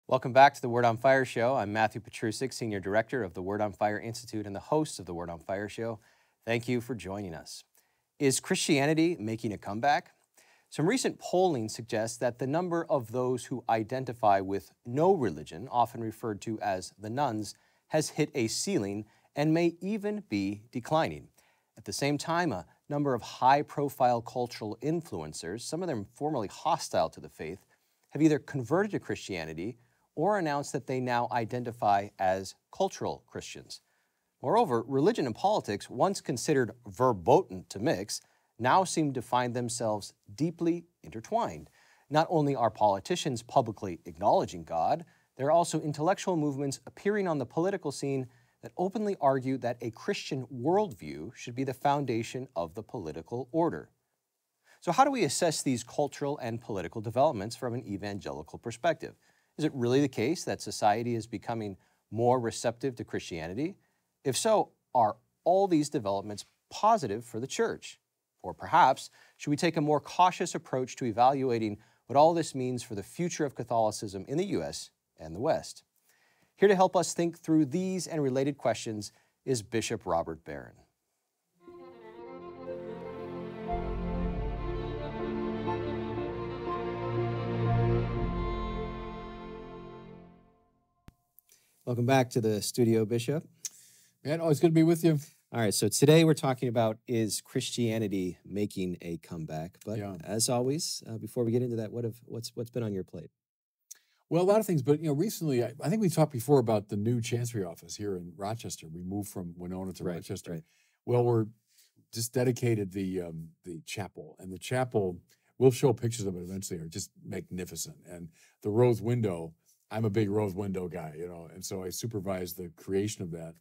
Welcome back to the Word on Fire Show. I'm Matthew Petrusik, Senior Director of the Word on Fire Institute and the host of the Word on Fire Show. Thank you for joining us. Is Christianity making a comeback? Some recent polling suggests that the number of those who identify with no religion, often referred to as the nones, has hit a ceiling and may even be declining. At the same time, a number of high-profile cultural influencers, some of them formerly hostile to the faith, have either converted to Christianity or announced that they now identify as cultural Christians. Moreover, religion and politics, once considered verboten to mix, now seem to find themselves deeply intertwined. Not only are politicians publicly acknowledging God, there are also intellectual movements appearing on the political scene that openly argue that a Christian worldview should be the foundation of the political order. So how do we assess these cultural and political developments from an evangelical perspective? Is it really the case that society is becoming more receptive to Christianity? If so, are all these developments positive for the church? Or perhaps, should we take a more cautious approach to evaluating what all this means for the future of Catholicism in the U.S. and the West? Here to help us think through these and related questions is Bishop Robert Barron. Welcome back to the studio, Bishop. Man, always good to be with you. All right, so today we're talking about, is Christianity making a comeback? But as always, before we get into that, what's been on your plate? Well, a lot of things, but recently, I think we talked before about the new Chancery office here in Rochester. We moved from Winona to Rochester. Right. Well, we're just dedicated the chapel, and the chapel, we'll show pictures of it eventually, are just magnificent. And the rose window, I'm a big rose window guy, and so I supervised the creation of that.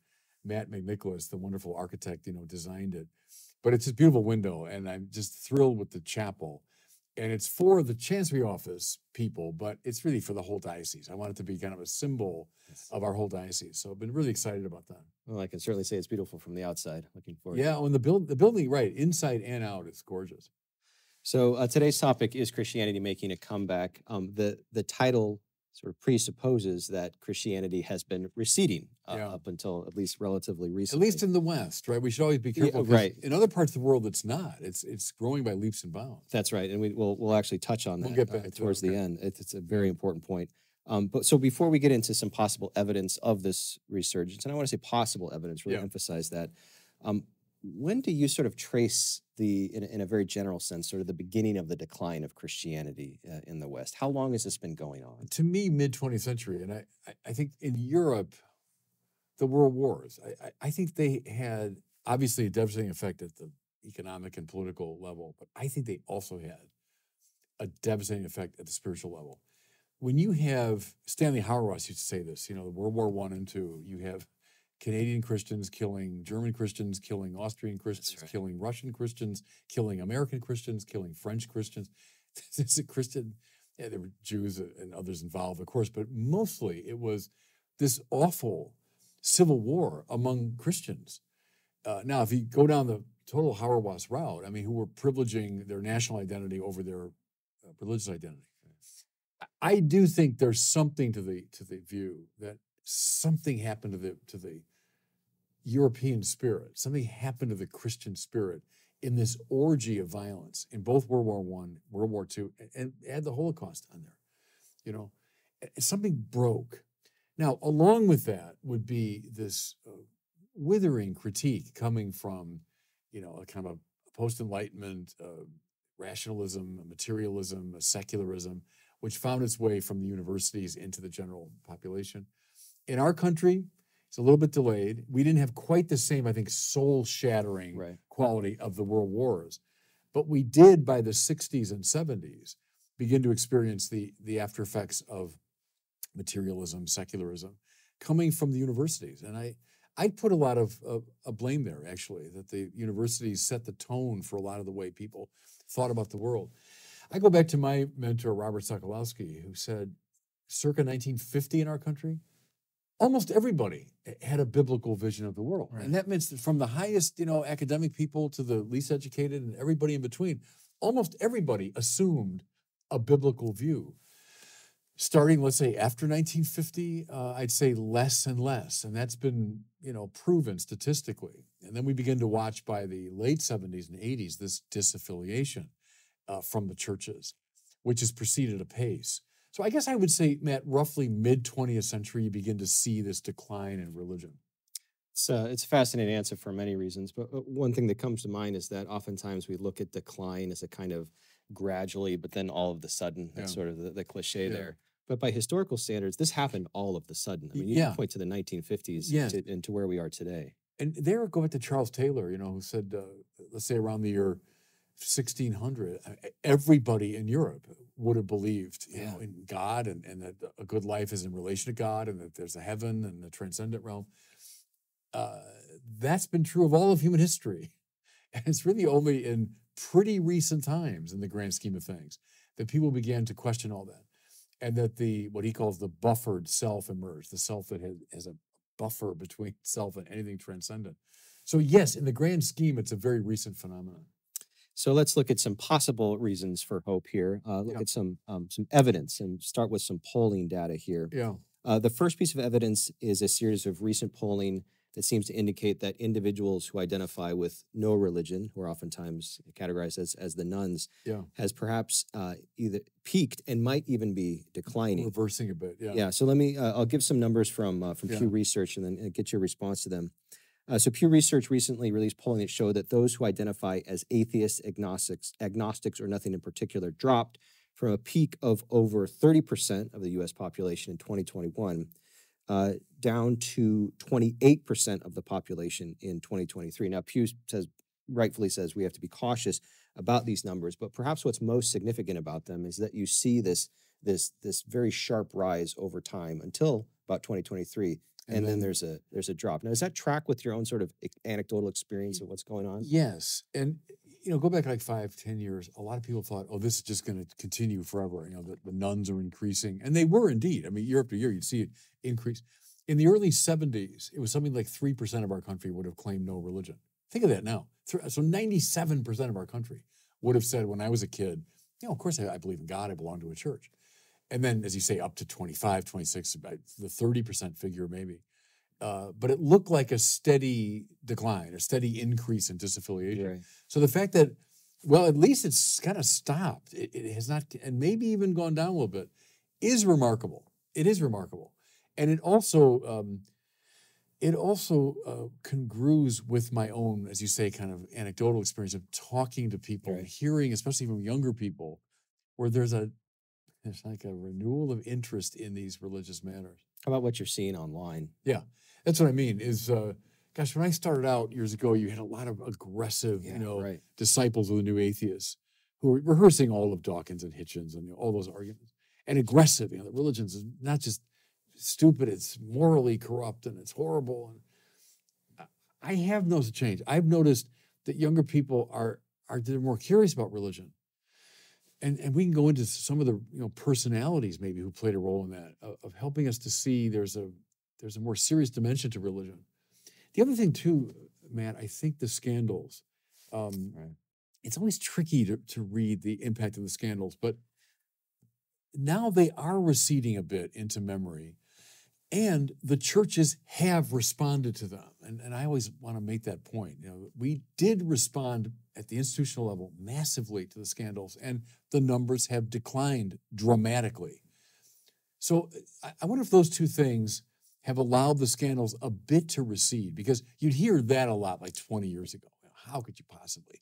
Matt McNicholas, the wonderful architect, designed it. But it's a beautiful window, and I'm just thrilled with the chapel. And it's for the Chancery office people, but it's really for the whole diocese. I want it to be kind of a symbol of our whole diocese. So I've been really excited about that. Well, I can certainly say it's beautiful from the outside. Looking forward. Yeah, and the building, right, inside and out, it's gorgeous. So today's topic is Christianity making a comeback. The title sort of presupposes that Christianity has been receding up until at least relatively recently. At least in the West, right? We should always be careful. Right. In other parts of the world, it's not. It's growing by leaps and bounds. That's right, and we'll actually touch on that get back towards the end. It's a very important point. But so before we get into some possible evidence of this resurgence, and I want to say possible evidence, really emphasize that. When do you sort of trace in a very general sense, sort of the beginning of the decline of Christianity in the West? How long has this been going on? To me, mid-20th century, and I think in Europe, the World Wars, I think they had obviously a devastating effect at the economic and political level, but I think they also had a devastating effect at the spiritual level. When you have, Stanley Hauerwas used to say this, the World War I and II, you have Canadian Christians killing German Christians, killing Austrian Christians, killing Russian Christians, killing American Christians, killing French Christians. It's a Christian, there were Jews and others involved, of course, but mostly it was this awful civil war among Christians. Now, if you go down the total Hauerwas route, who were privileging their national identity over their religious identity, I do think there's something to the view that something happened to the European spirit. Something happened to the Christian spirit in this orgy of violence in both World War I, World War II, and add the Holocaust on there. Something broke. Now, along with that would be this withering critique coming from, a kind of a post-Enlightenment rationalism, a materialism, a secularism, which found its way from the universities into the general population. In our country, it's a little bit delayed. We didn't have quite the same, I think, soul-shattering quality of the world wars. But we did, by the 60s and 70s, begin to experience the after effects of materialism, secularism, coming from the universities. And I'd put a lot of blame there, actually, that the universities set the tone for a lot of the way people thought about the world. I go back to my mentor, Robert Sokolowski, who said, circa 1950 in our country, almost everybody had a biblical vision of the world. Right. And that means that from the highest, academic people to the least educated and everybody in between, almost everybody assumed a biblical view. Starting, let's say, after 1950, I'd say less and less. And that's been, proven statistically. And then we begin to watch by the late 70s and 80s this disaffiliation from the churches, which has proceeded apace. So I guess I would say, Matt, roughly mid-20th century, you begin to see this decline in religion. It's a fascinating answer for many reasons, but one thing that comes to mind is that oftentimes we look at decline as a kind of gradually, but then all of the sudden. That's Yeah. sort of the cliche Yeah. there. But by historical standards, this happened all of the sudden. I mean, you Yeah. can point to the 1950s Yes. and to where we are today. And there, go back to Charles Taylor, who said, let's say around the year 1600, everybody in Europe would have believed, Yeah. in God and that a good life is in relation to God and that there's a heaven and the transcendent realm. That's been true of all of human history. And it's really only in pretty recent times, in the grand scheme of things, that people began to question all that. And that what he calls the buffered self emerged, the self that has a buffer between self and anything transcendent. So yes, in the grand scheme, it's a very recent phenomenon. So let's look at some possible reasons for hope here. Look Yeah. at some evidence and start with some polling data here. Yeah. The first piece of evidence is a series of recent polling that seems to indicate that individuals who identify with no religion, who are oftentimes categorized as the nuns, Yeah. has perhaps either peaked and might even be declining. Reversing a bit. Yeah. Yeah. So let me. I'll give some numbers from Yeah. Pew Research and then get your response to them. So Pew Research recently released polling that showed that those who identify as atheists, agnostics, or nothing in particular dropped from a peak of over 30% of the U.S. population in 2021 down to 28% of the population in 2023. Now, Pew rightfully says we have to be cautious about these numbers, but perhaps what's most significant about them is that you see this very sharp rise over time until about 2023. And then there's a drop. Now, does that track with your own sort of anecdotal experience of what's going on? Yes. And, go back like 5-10 years, a lot of people thought, oh, this is just going to continue forever. The nuns are increasing. And they were indeed. I mean, year after year, you'd see it increase. In the early 70s, it was something like 3% of our country would have claimed no religion. Think of that now. So 97% of our country would have said, when I was a kid, of course I believe in God, I belong to a church. And then, as you say, up to 25, 26, about the 30% figure maybe. But it looked like a steady decline, a steady increase in disaffiliation. Right. So the fact that, well, at least it's kind of stopped, it has not, and maybe even gone down a little bit, is remarkable. It is remarkable. And it also congrues with my own, as you say, kind of anecdotal experience of talking to people, Right. and hearing, especially from younger people, where there's like a renewal of interest in these religious matters. How about what you're seeing online? Yeah, that's what I mean is, gosh, when I started out years ago, you had a lot of aggressive, right. disciples of the new atheists who were rehearsing all of Dawkins and Hitchens and all those arguments. And aggressive, that religions is not just stupid, it's morally corrupt and it's horrible. And I have noticed a change. I've noticed that younger people they're more curious about religion. And we can go into some of the personalities maybe who played a role in that, of helping us to see there's a more serious dimension to religion. The other thing too, Matt, I think the scandals, Right. it's always tricky to read the impact of the scandals, but now they are receding a bit into memory, and the churches have responded to them. And I always want to make that point. We did respond at the institutional level massively to the scandals, and the numbers have declined dramatically. So I wonder if those two things have allowed the scandals a bit to recede, because you'd hear that a lot like 20 years ago. How could you possibly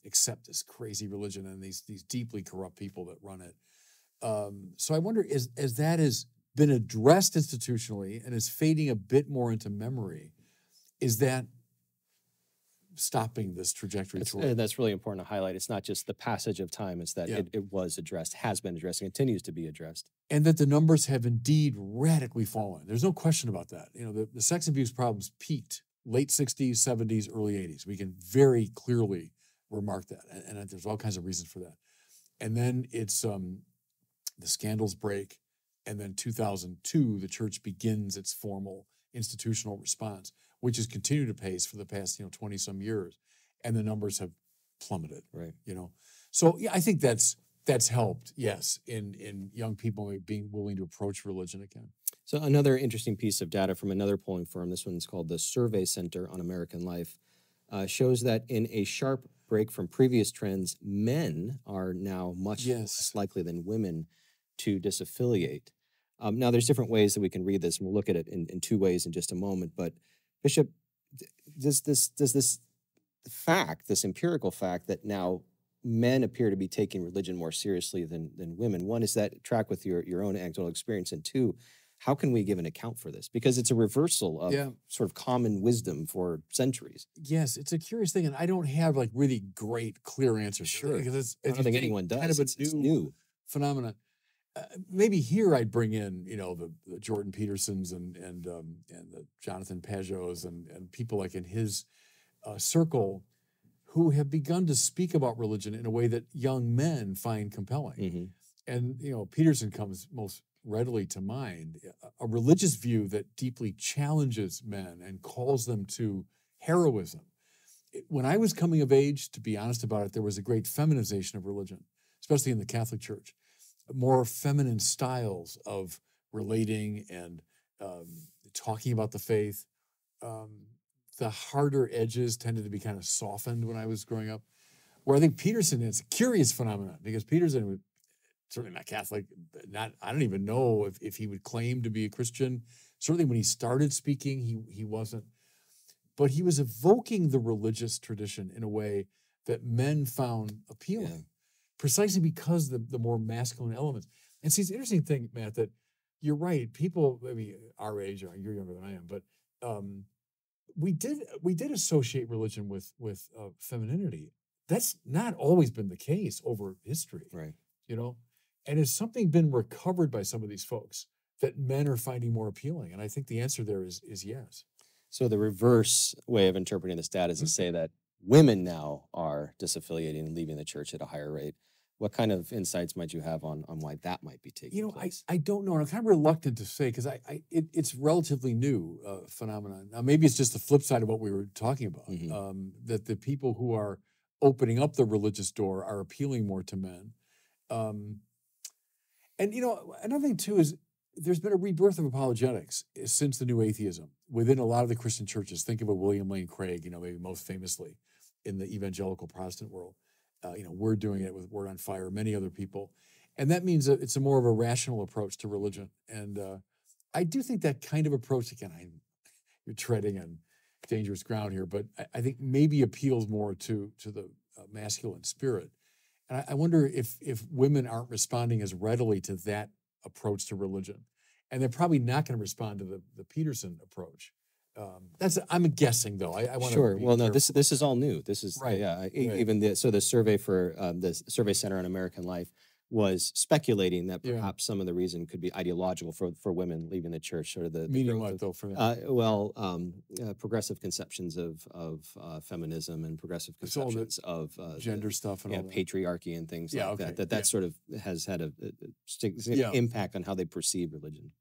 accept this crazy religion and these deeply corrupt people that run it? So I wonder, as that has been addressed institutionally and is fading a bit more into memory, is that stopping this trajectory? That's really important to highlight. It's not just the passage of time, it's that it was addressed, has been addressed, and continues to be addressed. And that the numbers have indeed radically fallen. There's no question about that. The sex abuse problems peaked late 60s, 70s, early 80s. We can very clearly remark that. And there's all kinds of reasons for that. And then it's the scandals break. And then 2002, the church begins its formal institutional response, which has continued apace for the past 20 some years, and the numbers have plummeted. Right. So yeah, I think that's that's helped, yes, in young people being willing to approach religion again. So another interesting piece of data from another polling firm, this one's called the Survey Center on American Life, shows that in a sharp break from previous trends, men are now much less likely than women to disaffiliate. Now, there's different ways that we can read this, and we'll look at it in two ways in just a moment. But Bishop, does this fact, this empirical fact that now men appear to be taking religion more seriously than women, one, is that track with your own anecdotal experience, and two, how can we give an account for this? Because it's a reversal of sort of common wisdom for centuries. Yes, it's a curious thing, and I don't have like really great, clear answers. Sure, because I don't think anyone does. Kind of it's new phenomenon. Maybe here I'd bring in, the Jordan Petersons and the Jonathan Pageaus and people like in his circle who have begun to speak about religion in a way that young men find compelling. And Peterson comes most readily to mind, a religious view that deeply challenges men and calls them to heroism. When I was coming of age, to be honest about it, there was a great feminization of religion, especially in the Catholic Church. More feminine styles of relating and talking about the faith. The harder edges tended to be kind of softened when I was growing up. Where I think Peterson is a curious phenomenon, because Peterson was certainly not Catholic, I don't even know if he would claim to be a Christian. Certainly when he started speaking, he wasn't. But he was evoking the religious tradition in a way that men found appealing, precisely because the more masculine elements. And see, it's an interesting thing, Matt, that you're right. People, our age, or you're younger than I am, but we did associate religion with femininity. That's not always been the case over history, right? And has something been recovered by some of these folks that men are finding more appealing? And I think the answer there is yes. So the reverse way of interpreting this data is to say that women now are disaffiliating and leaving the church at a higher rate. What kind of insights might you have on why that might be taking place? I don't know. And I'm kind of reluctant to say, because it's relatively new phenomenon. Now, maybe it's just the flip side of what we were talking about, that the people who are opening up the religious door are appealing more to men. And, another thing, too, is there's been a rebirth of apologetics since the new atheism within a lot of the Christian churches. Think of a William Lane Craig, maybe most famously in the evangelical Protestant world. We're doing it with Word on Fire, many other people. And that means that it's a more of a rational approach to religion. And I do think that kind of approach, again, you're treading on dangerous ground here, but I think maybe appeals more to the masculine spirit. And I wonder if women aren't responding as readily to that approach to religion. And they're probably not going to respond to the Peterson approach. I'm guessing, though. I want sure. Well, no, this is all new. This is right. Even the survey for the Survey Center on American Life was speculating that perhaps some of the reason could be ideological for women leaving the church. Sort of the meaning what though for that? Progressive conceptions of feminism and progressive conceptions of gender stuff and all that. Patriarchy and things like that. That sort of has had a significant impact on how they perceive religion.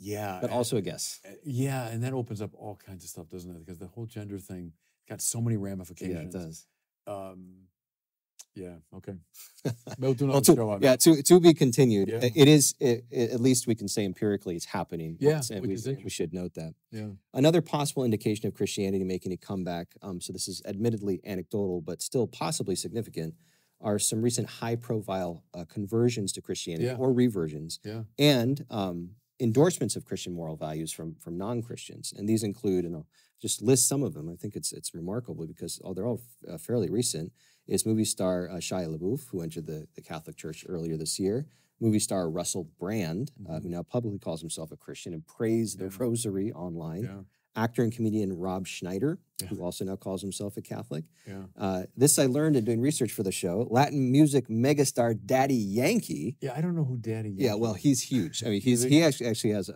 Yeah. But also a guess. Yeah, and that opens up all kinds of stuff, doesn't it? Because the whole gender thing got so many ramifications. Yeah, it does. Yeah, okay. We'll do another show on that. To be continued. Yeah. It is, at least we can say empirically it's happening. Yeah, we should note that. Yeah. Another possible indication of Christianity making a comeback, so this is admittedly anecdotal, but still possibly significant, are some recent high-profile conversions to Christianity or reversions. Yeah. And endorsements of Christian moral values from non-Christians. And these include, and I'll just list some of them. I think it's remarkable because they're all fairly recent, is movie star Shia LaBeouf, who entered the Catholic Church earlier this year. Movie star Russell Brand, who now publicly calls himself a Christian and prays the rosary online. Yeah. Actor and comedian Rob Schneider, who also now calls himself a Catholic. Yeah. This I learned in doing research for the show. Latin music megastar Daddy Yankee. Yeah, I don't know who Daddy Yankee is. Yeah, well, he's huge. I mean, he actually has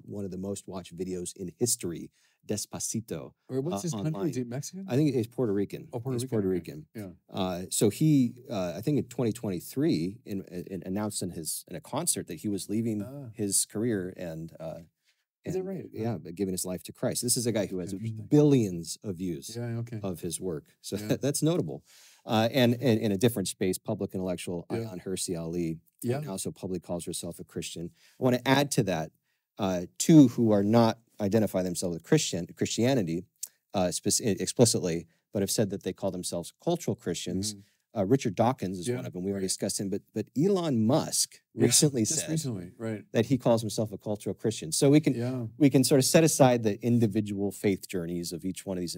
one of the most watched videos in history, Despacito. Or what's his online. country? Is he Mexican? I think he's Puerto Rican. Oh, Puerto Rican. Puerto Rican. Yeah. So he, I think in 2023, announced in a concert that he was leaving his career and. Is that right? Yeah, but giving his life to Christ. This is a guy who has billions of views of his work. So that's notable. and in a different space, public intellectual Yeah. Ayaan Hirsi Ali, Yeah. and also publicly calls herself a Christian. I want to add to that two who are not identify themselves with Christianity explicitly, but have said that they call themselves cultural Christians. Richard Dawkins is one of them. We already discussed him, but Elon Musk recently said that he calls himself a cultural Christian. So we can sort of set aside the individual faith journeys of each one of these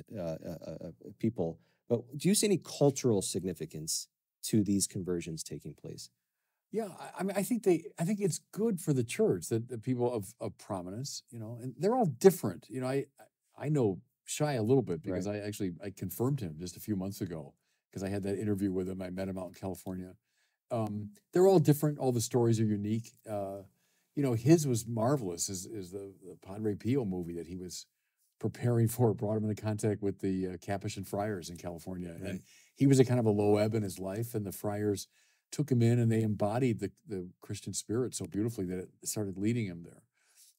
people. But do you see any cultural significance to these conversions taking place? Yeah, I mean, I think it's good for the church that the people of prominence, and they're all different. I know Shai a little bit because I confirmed him just a few months ago because I had that interview with him. I met him out in California. They're all different. All the stories are unique. His was marvelous. Is the Padre Pio movie that he was preparing for brought him into contact with the Capuchin friars in California, and he was a kind of a low ebb in his life, and the friars took him in and they embodied the Christian spirit so beautifully that it started leading him there.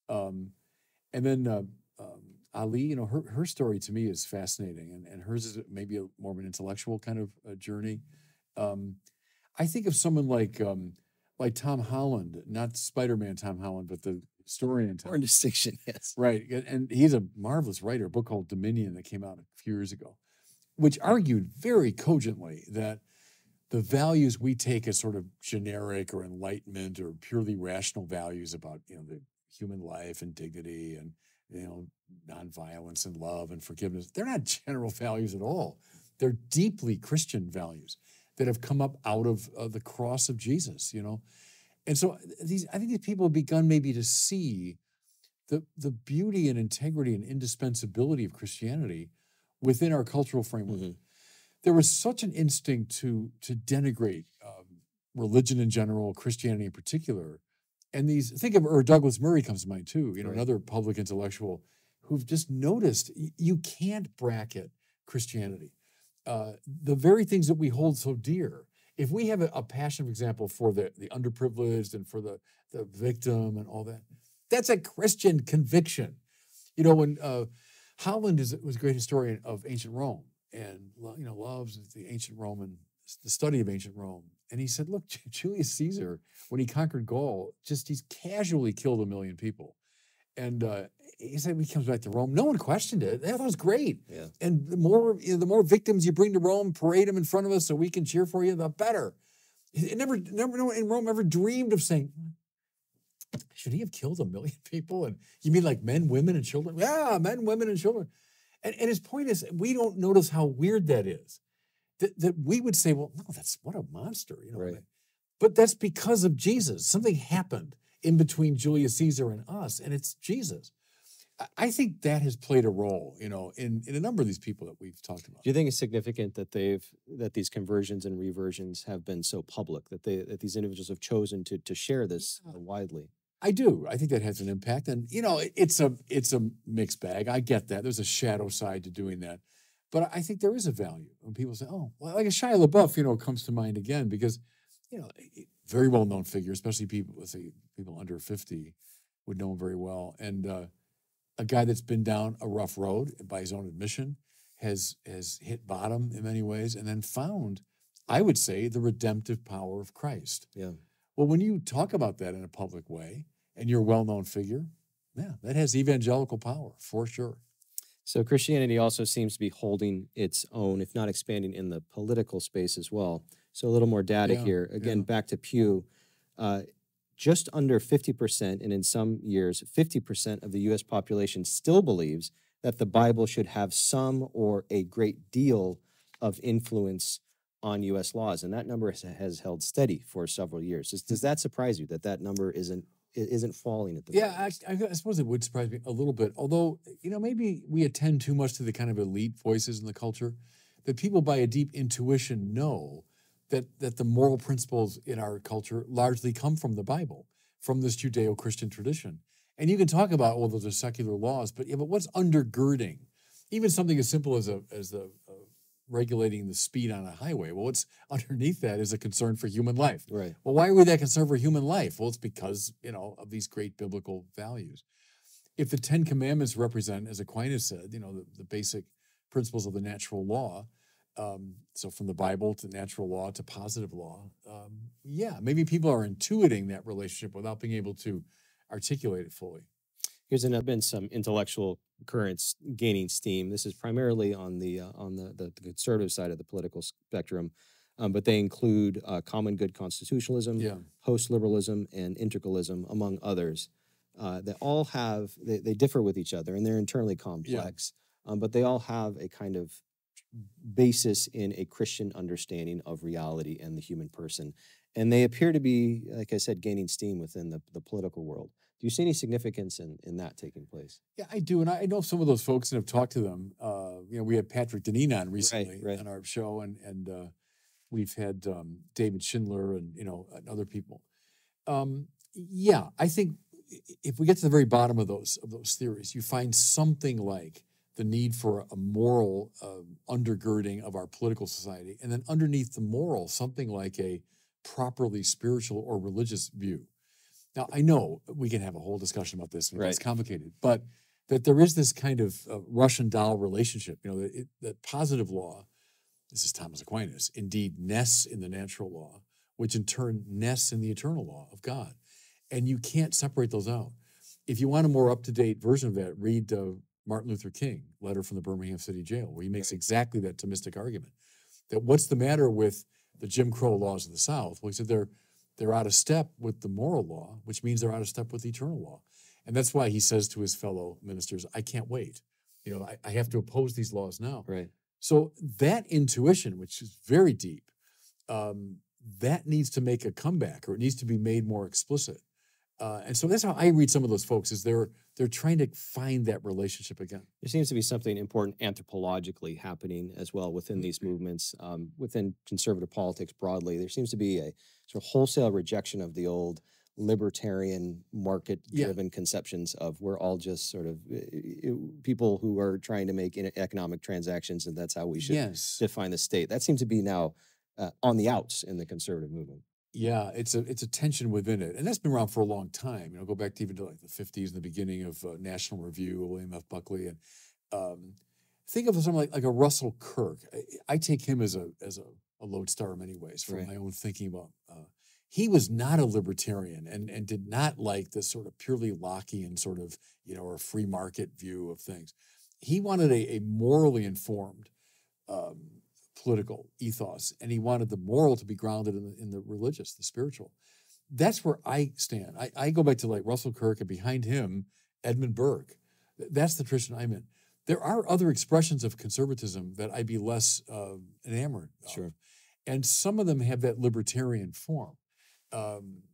And then Ali, her story to me is fascinating, and hers is maybe more of an intellectual kind of journey. I think of someone like Tom Holland, not Spider-Man Tom Holland, but the historian Tom. Or distinction, yes. Right, and he's a marvelous writer, a book called Dominion that came out a few years ago, which argued very cogently that the values we take as sort of generic or enlightenment or purely rational values about the human life and dignity and nonviolence and love and forgiveness, they're not general values at all. They're deeply Christian values that have come up out of the cross of Jesus, And so I think these people have begun maybe to see the beauty and integrity and indispensability of Christianity within our cultural framework. There was such an instinct to denigrate religion in general, Christianity in particular. And think of Douglas Murray comes to mind too, another public intellectual who've just noticed you can't bracket Christianity. The very things that we hold so dear, if we have a passion, for example, for the underprivileged and for the victim and all that, that's a Christian conviction. When Holland was a great historian of ancient Rome, and loves the ancient Roman, the study of ancient Rome. And he said, look, Julius Caesar, when he conquered Gaul, he's casually killed 1 million people. And he said when he comes back to Rome, no one questioned it. That was great. Yeah. And the more victims you bring to Rome, parade them in front of us so we can cheer for you, the better. No one in Rome ever dreamed of saying, should he have killed 1 million people? And you mean like men, women, and children? Yeah, men, women, and children. And his point is, we don't notice how weird that is. That we would say, well, no, what a monster, Right. But that's because of Jesus. Something happened in between Julius Caesar and us, and it's Jesus. I think that has played a role, in a number of these people that we've talked about. Do you think it's significant that these conversions and reversions have been so public, that these individuals have chosen to share this widely? I do. I think that has an impact, and it's a mixed bag. I get that. There's a shadow side to doing that, but I think there is a value when people say, "Oh, well," like a Shia LaBeouf, comes to mind again because, very well known figure, especially people, let's say people under 50 would know him very well, and a guy that's been down a rough road by his own admission, has hit bottom in many ways, and then found, I would say, the redemptive power of Christ. Yeah. Well, when you talk about that in a public way, and you're a well-known figure, yeah, that has evangelical power, for sure. So Christianity also seems to be holding its own, if not expanding, in the political space as well. So a little more data here. Again, back to Pew, just under 50%, and in some years, 50% of the U.S. population still believes that the Bible should have some or a great deal of influence on U.S. laws. And that number has held steady for several years. Does that surprise you that number isn't falling at the moment? I suppose it would surprise me a little bit. Although, maybe we attend too much to the kind of elite voices in the culture, that people by a deep intuition know that the moral principles in our culture largely come from the Bible, from this Judeo-Christian tradition. And you can talk about, well, those are secular laws, but what's undergirding? Even something as simple as regulating the speed on a highway. Well, what's underneath that is a concern for human life. Right. Well, why are we that concerned for human life? Well, it's because, of these great biblical values. If the 10 Commandments represent, as Aquinas said, the basic principles of the natural law, So from the Bible to natural law to positive law, yeah, maybe people are intuiting that relationship without being able to articulate it fully. Here's been some intellectual currents gaining steam. This is primarily on the conservative side of the political spectrum, but they include common good constitutionalism, post-liberalism, and integralism, among others. That all have they differ with each other, and they're internally complex, but they all have a kind of basis in a Christian understanding of reality and the human person. And they appear to be, like I said, gaining steam within the political world. Do you see any significance in that taking place? Yeah, I do. And I know some of those folks and have talked to them. We had Patrick Deneen on recently on our show, and we've had David Schindler and, and other people. Yeah, I think if we get to the very bottom of those theories, you find something like the need for a moral undergirding of our political society, and then underneath the moral, something like a properly spiritual or religious view. Now, I know we can have a whole discussion about this, and it's complicated, but that there is this kind of Russian doll relationship, that positive law, this is Thomas Aquinas, indeed nests in the natural law, which in turn nests in the eternal law of God. And you can't separate those out. If you want a more up-to-date version of that, read Martin Luther King, letter from the Birmingham City Jail, where he makes exactly that Thomistic argument. That what's the matter with the Jim Crow laws of the South? Well, he said they're out of step with the moral law, which means they're out of step with the eternal law. And that's why he says to his fellow ministers, I can't wait. I have to oppose these laws now. Right. So that intuition, which is very deep, that needs to make a comeback, or it needs to be made more explicit. And so that's how I read some of those folks, is they're trying to find that relationship again. There seems to be something important anthropologically happening as well within these movements, within conservative politics broadly. There seems to be a sort of wholesale rejection of the old libertarian market-driven conceptions of we're all just sort of people who are trying to make economic transactions, and that's how we should define the state. That seems to be now on the outs in the conservative movement. Yeah, it's a tension within it, and that's been around for a long time. Go back to even to like the 50s and the beginning of National Review, William F. Buckley, and think of something like a Russell Kirk. I take him as a lodestar in many ways for my own thinking about. He was not a libertarian and did not like this sort of purely Lockean sort of or free market view of things. He wanted a morally informed political ethos, and he wanted the moral to be grounded in the religious, the spiritual. That's where I stand. I go back to like Russell Kirk, and behind him, Edmund Burke. That's the tradition I'm in. There are other expressions of conservatism that I'd be less enamored of. Sure. And some of them have that libertarian form.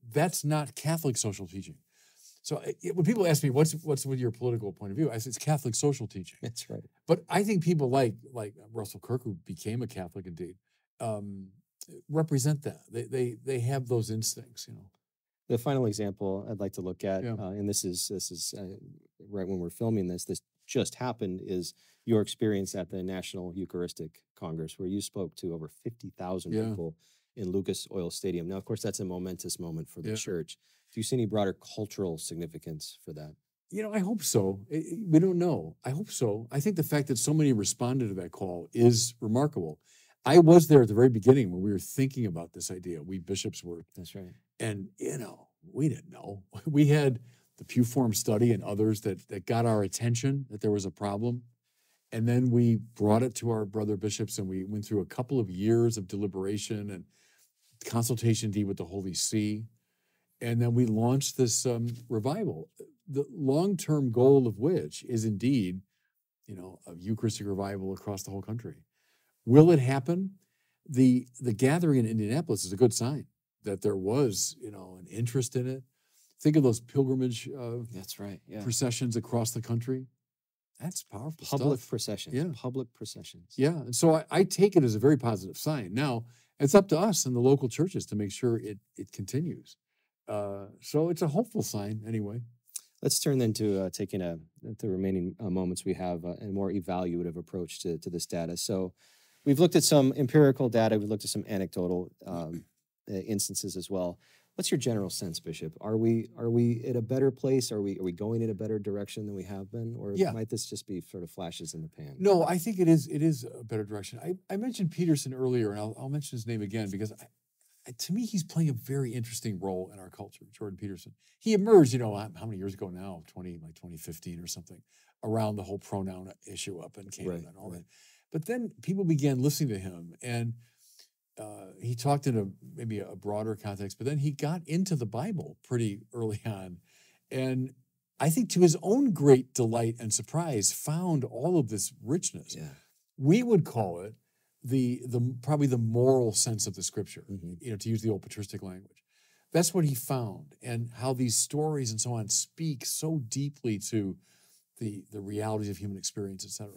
That's not Catholic social teaching. So when people ask me, what's with your political point of view? I say it's Catholic social teaching. That's right. But I think people like Russell Kirk, who became a Catholic indeed, represent that. They have those instincts, The final example I'd like to look at, and this is right when we're filming this just happened, is your experience at the National Eucharistic Congress, where you spoke to over 50,000 people in Lucas Oil Stadium. Now, of course, that's a momentous moment for the church. Do you see any broader cultural significance for that? I hope so. We don't know. I hope so. I think the fact that so many responded to that call is remarkable. I was there at the very beginning when we were thinking about this idea. We bishops were. That's right. And, we didn't know. We had the Pew Forum study and others that got our attention that there was a problem. And then we brought it to our brother bishops, and we went through a couple of years of deliberation and consultation indeed with the Holy See. And then we launched this revival, the long-term goal of which is indeed, a Eucharistic revival across the whole country. Will it happen? The gathering in Indianapolis is a good sign that there was, an interest in it. Think of those pilgrimage that's right. processions across the country. That's powerful Public stuff. processions. Yeah. Public processions. Yeah. And so I take it as a very positive sign. Now, it's up to us and the local churches to make sure it continues. So it's a hopeful sign anyway. Let's turn then to taking the remaining moments we have a more evaluative approach to this data. So we've looked at some empirical data. We've looked at some anecdotal instances as well. What's your general sense, Bishop? Are we at a better place? Are we going in a better direction than we have been, or Yeah. might this just be sort of flashes in the pan? No, I think it is a better direction. I mentioned Peterson earlier, and I'll mention his name again because to me, he's playing a very interesting role in our culture, Jordan Peterson. He emerged, how many years ago now? 2015 or something, around the whole pronoun issue up in Canada and all that. But then people began listening to him, and he talked in maybe a broader context, but then he got into the Bible pretty early on. And I think to his own great delight and surprise, found all of this richness. Yeah. We would call it probably the moral sense of the scripture, Mm-hmm. to use the old patristic language. That's what he found, and how these stories and so on speak so deeply to the realities of human experience, etc.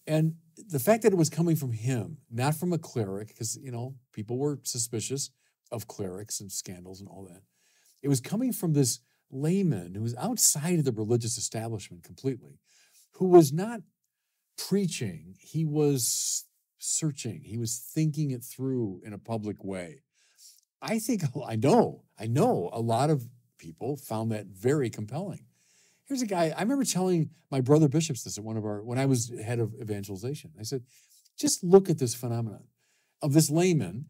And the fact that it was coming from him, not from a cleric, because people were suspicious of clerics and scandals and all that. It was coming from this layman who was outside of the religious establishment completely, who was not preaching, he was searching, he was thinking it through in a public way. I know a lot of people found that very compelling. Here's a guy, I remember telling my brother bishops this when I was head of evangelization. I said, just look at this phenomenon of this layman.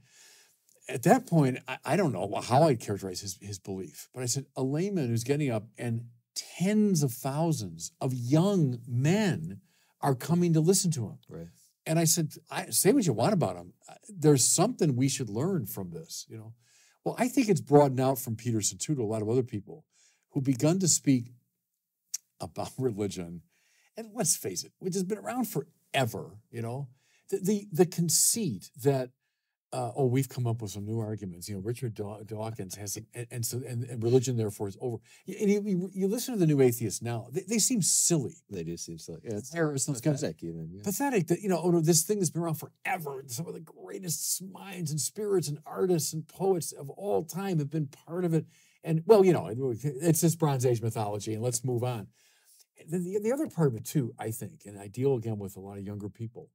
At that point, I don't know how I'd characterize his belief, but I said, a layman who's getting up and tens of thousands of young men are coming to listen to him. Right. And I said, say what you want about him. There's something we should learn from this, Well, I think it's broadened out from Peterson too to a lot of other people who've begun to speak about religion. And let's face it, which has been around forever, the conceit that, we've come up with some new arguments. Richard Dawkins has some, and religion therefore is over. And you listen to the new atheists now; they seem silly. They do seem silly. Yeah, it's pathetic, even. Yeah. Pathetic that this thing has been around forever. Some of the greatest minds and spirits and artists and poets of all time have been part of it. And it's this Bronze Age mythology. And let's move on. The other part of it too, I think, and I deal again with a lot of younger people.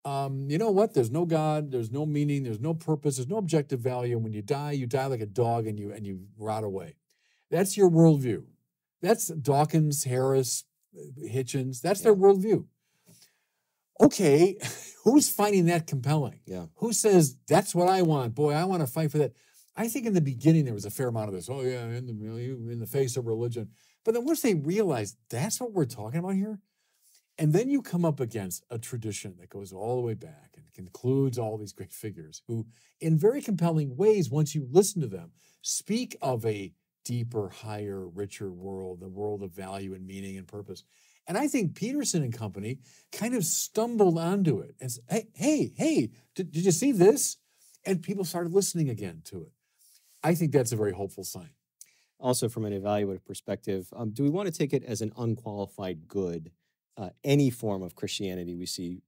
You know what? There's no God, there's no meaning, there's no purpose, there's no objective value. And when you die like a dog and you rot away. That's your worldview. That's Dawkins, Harris, Hitchens. That's their worldview. Okay, who's finding that compelling? Yeah. Who says, that's what I want? Boy, I want to fight for that. I think in the beginning there was a fair amount of this. Oh yeah, in the face of religion. But then once they realized that's what we're talking about here, and then you come up against a tradition that goes all the way back and concludes all these great figures who, in very compelling ways, once you listen to them, speak of a deeper, higher, richer world, the world of value and meaning and purpose. And I think Peterson and company kind of stumbled onto it and said, hey, did you see this? And people started listening again to it. I think that's a very hopeful sign. Also, from an evaluative perspective, do we want to take it as an unqualified good, any form of Christianity we see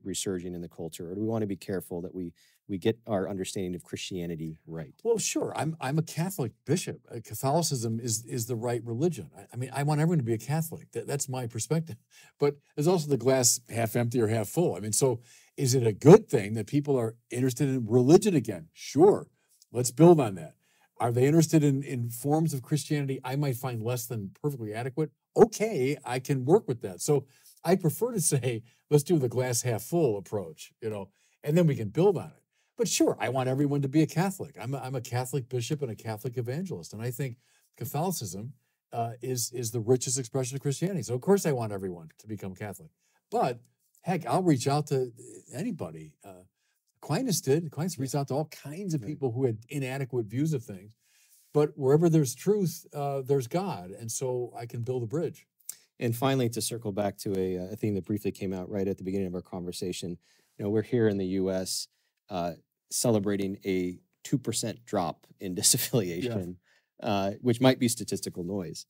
resurging in the culture, or do we want to be careful that we get our understanding of Christianity right? Well, sure. I'm a Catholic bishop. Catholicism is the right religion. I mean, I want everyone to be a Catholic. That's my perspective. But there's also the glass half empty or half full. I mean, so is it a good thing that people are interested in religion again? Sure. Let's build on that. Are they interested in forms of Christianity I might find less than perfectly adequate? Okay, I can work with that. So I prefer to say, let's do the glass half full approach, and then we can build on it. But sure, I want everyone to be a Catholic. I'm a Catholic bishop and a Catholic evangelist, and I think Catholicism is the richest expression of Christianity. So of course I want everyone to become Catholic. But heck, I'll reach out to anybody. Aquinas did. Aquinas reached out to all kinds of people who had inadequate views of things. But wherever there's truth, there's God. And so I can build a bridge. And finally, to circle back to a theme that briefly came out right at the beginning of our conversation, we're here in the U.S. Celebrating a 2% drop in disaffiliation, which might be statistical noise.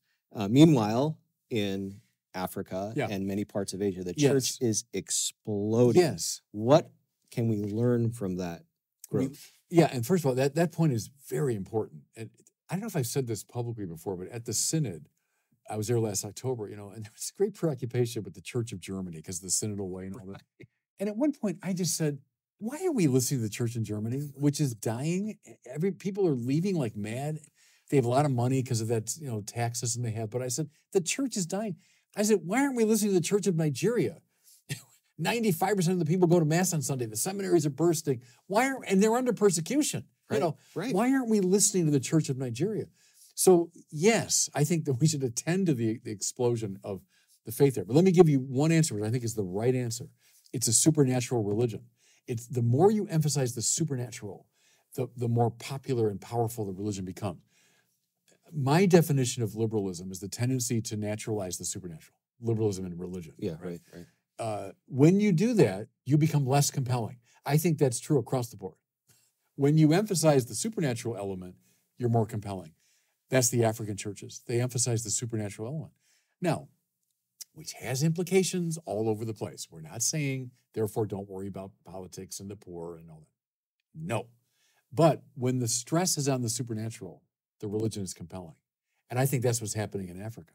Meanwhile, in Africa and many parts of Asia, the church is exploding. Yes. What can we learn from that growth? And first of all, that point is very important. And I don't know if I've said this publicly before, but at the Synod, I was there last October, and there was great preoccupation with the Church of Germany because of the synodal way and all that. And at one point, I just said, Why are we listening to the church in Germany, which is dying? People are leaving like mad. They have a lot of money because of that, tax system they have. But I said, the church is dying. I said, why aren't we listening to the church of Nigeria? 95% of the people go to mass on Sunday. The seminaries are bursting. And they're under persecution. Right, right. Why aren't we listening to the church of Nigeria? So yes, I think that we should attend to the explosion of the faith there. But let me give you one answer, which I think is the right answer. It's a supernatural religion. It's the more you emphasize the supernatural, the more popular and powerful the religion becomes. My definition of liberalism is the tendency to naturalize the supernatural. Liberalism in religion. Yeah, right. When you do that, you become less compelling. I think that's true across the board. When you emphasize the supernatural element, you're more compelling. That's the African churches. They emphasize the supernatural element. Now, which has implications all over the place. We're not saying, therefore, don't worry about politics and the poor and all that. No. But when the stress is on the supernatural, the religion is compelling. And I think that's what's happening in Africa.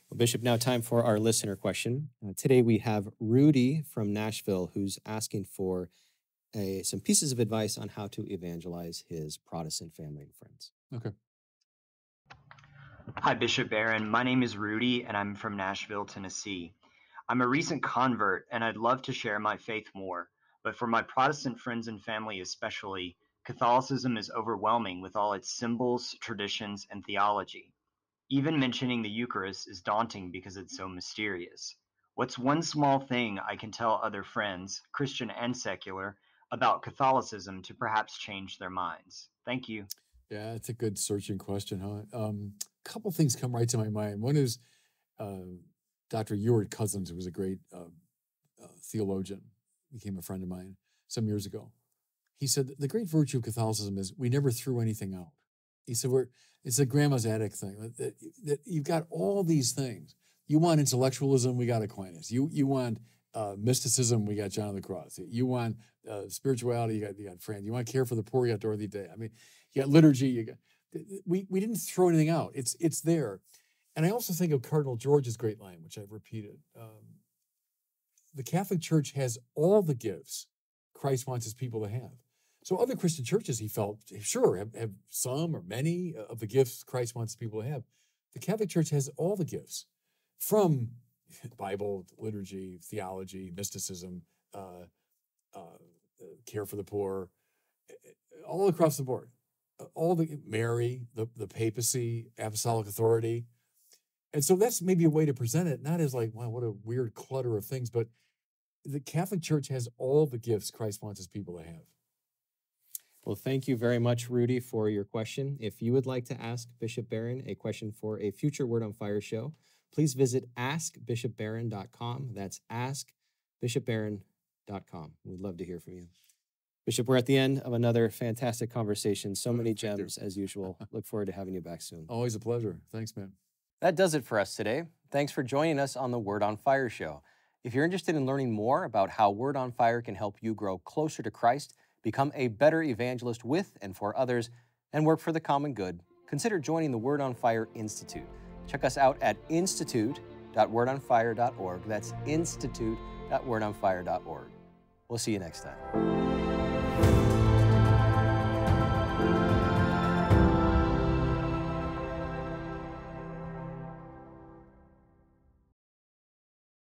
Well, Bishop, now time for our listener question. Today we have Rudy from Nashville who's asking for some pieces of advice on how to evangelize his Protestant family and friends. Okay. Hi, Bishop Barron. My name is Rudy, and I'm from Nashville, Tennessee. I'm a recent convert, and I'd love to share my faith more, but for my Protestant friends and family especially, Catholicism is overwhelming with all its symbols, traditions, and theology. Even mentioning the Eucharist is daunting because it's so mysterious. What's one small thing I can tell other friends, Christian and secular, about Catholicism to perhaps change their minds? Thank you. Yeah, it's a good searching question, huh? A couple things come right to my mind. One is Dr. Ewart Cousins, who was a great theologian, became a friend of mine some years ago. He said, the great virtue of Catholicism is we never threw anything out. He said, it's a grandma's attic thing. That you've got all these things. You want intellectualism, we got Aquinas. You want mysticism, we got John of the Cross. You want spirituality, you got Fran. You want care for the poor, you got Dorothy Day. I mean, you got liturgy. We didn't throw anything out. It's there. And I also think of Cardinal George's great line, which I've repeated. The Catholic Church has all the gifts Christ wants his people to have. So other Christian churches, he felt, sure, have some or many of the gifts Christ wants people to have. The Catholic Church has all the gifts, from Bible, liturgy, theology, mysticism, care for the poor, all across the board. All the Mary, the papacy, apostolic authority. And so that's maybe a way to present it, not as like, wow, what a weird clutter of things, but the Catholic Church has all the gifts Christ wants his people to have. Well, thank you very much, Rudy, for your question. If you would like to ask Bishop Barron a question for a future Word on Fire show, please visit askbishopbarron.com. That's askbishopbarron.com. We'd love to hear from you. Bishop, we're at the end of another fantastic conversation. So many gems, as usual. Look forward to having you back soon. Always a pleasure. Thanks, man. That does it for us today. Thanks for joining us on the Word on Fire show. If you're interested in learning more about how Word on Fire can help you grow closer to Christ, become a better evangelist with and for others, and work for the common good, consider joining the Word on Fire Institute. Check us out at institute.wordonfire.org. That's institute.wordonfire.org. We'll see you next time.